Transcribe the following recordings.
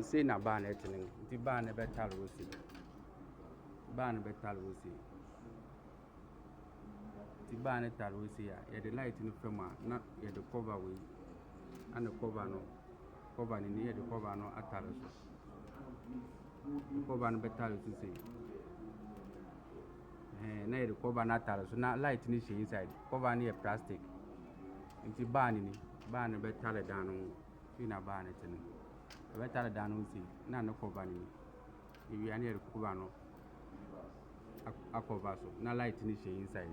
say na ban etening. The ban a better rosi. Ban a better rosi. The ban a tarosi. Yeah, the light in the film. Not yet the cover way. And the cover no. Cover in the cover no ataros. Cover no better to say. Na the cover not ataros. Na light in the inside. Cover near plastic. It's ban in it. Ban a better down. In a ban etening. Better than see, no cover. If you are near the cover, no, a cover so, no light in the inside.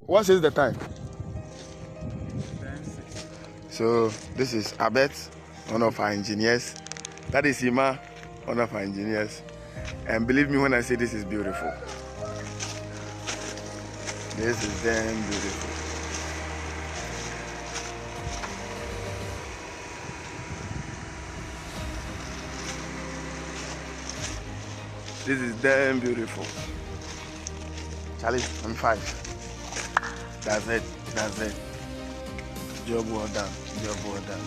What is the time? So this is Abet, one of our engineers. That is Ima, one of our engineers. And believe me when I say this is beautiful. This is damn beautiful. This is damn beautiful. Charlie, I'm 5. That's it. That's it. Job well done. Job well done.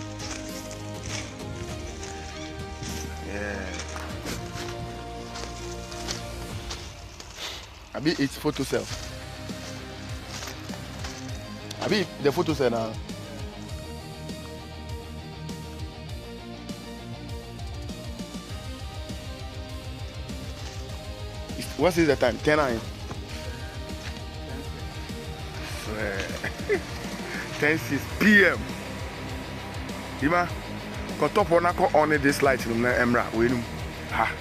Yeah. Abi, it's photo cell. Abi, the photo cell now. What is the time? 10:09. 10:06 p.m. Ima, got top on this light in Emra. We know. Ha.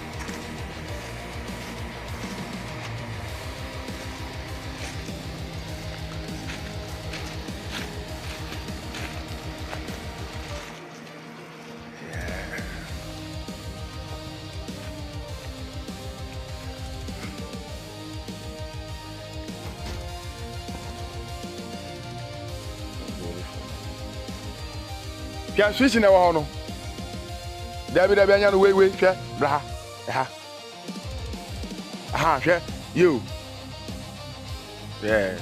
Can switch in our honor. David Abanya, wait, share, blah, share, you. Yeah.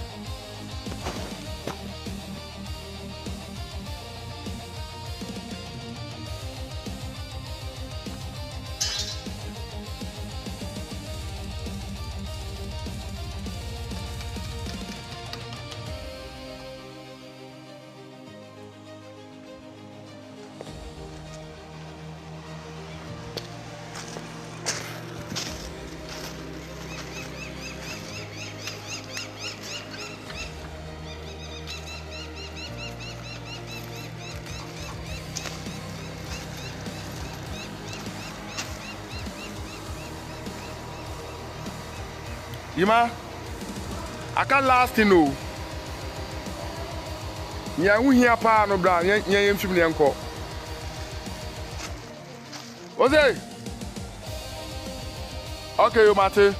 Ima, I can't last in no. Ya wu hia pa no bra, nya yemfim ne enko. Ose. Okay, you mate.